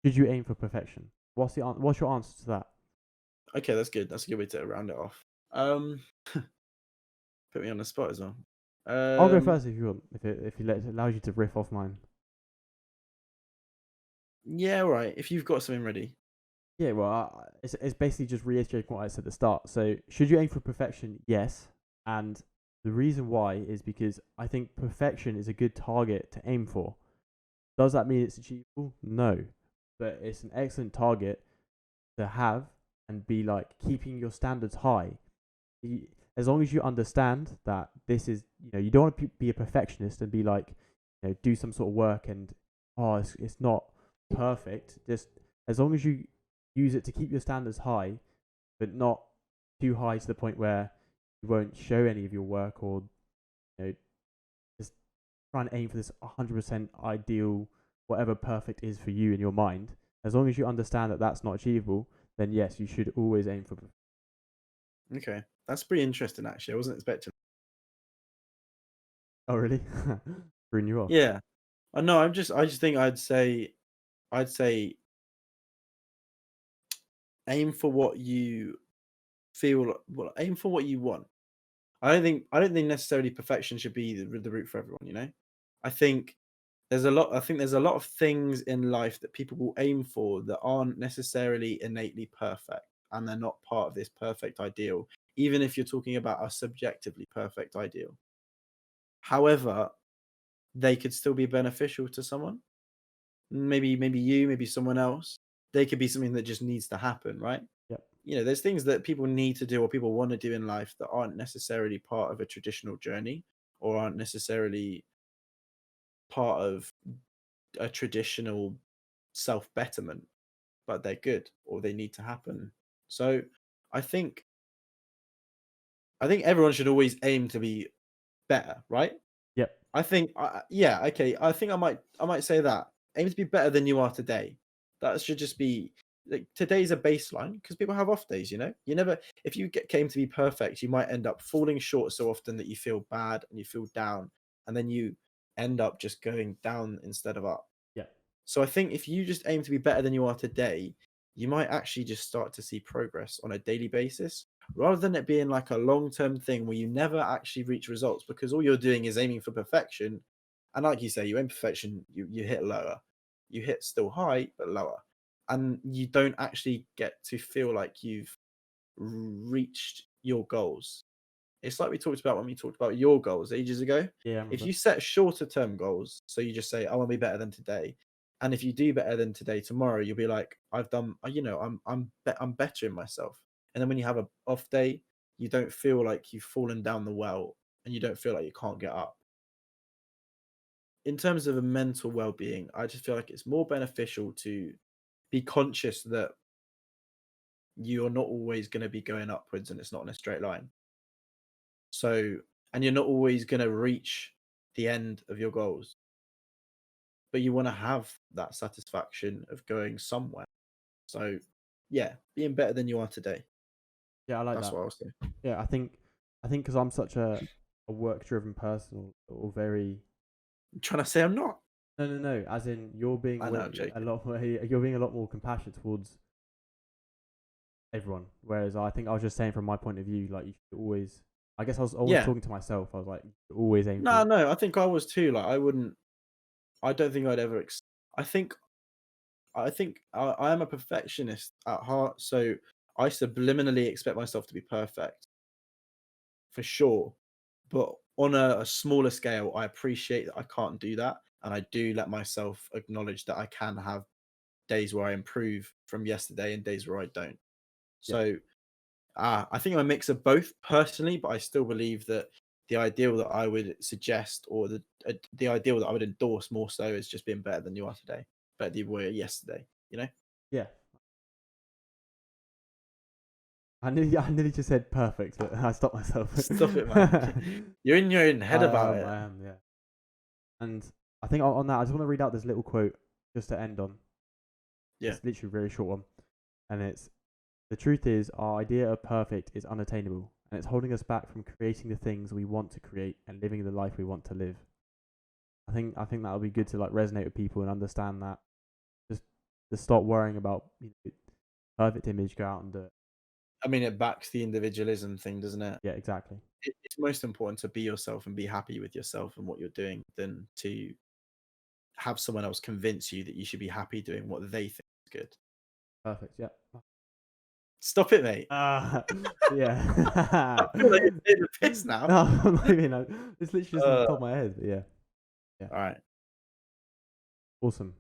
Should you aim for perfection? What's your answer to that? Okay, that's good. That's a good way to round it off. Um, put me on the spot as well. I'll go Um, first if you want. If it allows you to riff off mine. yeah, all right. If you've got something ready. Yeah, well, it's basically just reiterating what I said at the start. So, should you aim for perfection? Yes. And the reason why is because I think perfection is a good target to aim for. Does that mean it's achievable? No. But it's an excellent target to have and be like keeping your standards high. As long as you understand that this is, you don't want to be a perfectionist and be like, do some sort of work and, oh, it's not perfect. Just as long as you use it to keep your standards high, but not too high to the point where you won't show any of your work, or know, just try and aim for this 100% ideal, whatever perfect is for you in your mind. As long as you understand that that's not achievable, then yes, you should always aim for. Okay, that's pretty interesting. Actually, I wasn't expecting. Oh, really? Bring you off. Yeah, I know. I just think I'd say aim for what you feel. Well, aim for what you want. I don't think necessarily perfection should be the route for everyone. I think I think there's a lot of things in life that people will aim for that aren't necessarily innately perfect, and they're not part of this perfect ideal, even if you're talking about a subjectively perfect ideal. However, they could still be beneficial to someone. Maybe you, maybe someone else. They could be something that just needs to happen, right? Yep. There's things that people need to do or people want to do in life that aren't necessarily part of a traditional journey, or aren't necessarily part of a traditional self betterment, but they're good or they need to happen. So I think I think everyone should always aim to be better, right? Yep. I think yeah, okay. I think I might say that. Aim to be better than you are today. That should just be like today's a baseline because people have off days, you know? You never if you came to be perfect, you might end up falling short so often that you feel bad and you feel down, and then you end up just going down instead of up. Yep. So I think if you just aim to be better than you are today, you might actually just start to see progress on a daily basis rather than it being like a long term thing where you never actually reach results because all you're doing is aiming for perfection. And like you say, you aim perfection, you hit lower, you hit still high, but lower. And you don't actually get to feel like you've reached your goals. It's like we talked about when we talked about your goals ages ago. Yeah, I If remember. you set shorter term goals, so you just say, I want to be better than today. And if you do better than today, tomorrow you'll be like, I've done, I'm better in myself. And then when you have a off day, you don't feel like you've fallen down the well and you don't feel like you can't get up. In terms of a mental well being, I just feel like it's more beneficial to be conscious that you're not always going to be going upwards and it's not in a straight line. So, and you're not always going to reach the end of your goals, but you want to have that satisfaction of going somewhere. So, yeah, being better than you are today. Yeah, I like That's that. what I'll say. Yeah, I think because I'm such a work driven person, or very. I'm trying to say I'm not. No, no, no. As in, you're being I know, I'm a joking. lot more. You're being a lot more compassionate towards everyone. Whereas I think I was just saying from my point of view, like you should always. I guess I was always Yeah. talking to myself. I was like, you should always aim for. No, no, I think I was too. Like, I don't think I'd ever, I think, I am a perfectionist at heart. So I subliminally expect myself to be perfect for sure. But on a smaller scale, I appreciate that I can't do that. And I do let myself acknowledge that I can have days where I improve from yesterday and days where I don't. Yeah, So I think I'm a mix of both personally, but I still believe that the ideal that I would suggest or the ideal that I would endorse more so is just being better than you are today, better than you were yesterday, you know? yeah. I nearly just said perfect, but I stopped myself. Stop it, man. You're in your own head I about am, it. I am, yeah. And I think on that, I just want to read out this little quote just to end on. Yeah. It's literally a very short one, and it's the truth is our idea of perfect is unattainable, and it's holding us back from creating the things we want to create and living the life we want to live. I think that'll be good to like resonate with people and understand that. Just to stop worrying about perfect image, go out and do it. I mean, it backs the individualism thing, doesn't it? Yeah, exactly. It's most important to be yourself and be happy with yourself and what you're doing than to have someone else convince you that you should be happy doing what they think is good. Perfect. Yeah. Stop it, mate. Yeah. I feel like you're taking the piss now. No, I'm not even. It's literally just on the top of my head. But yeah. All right. Awesome.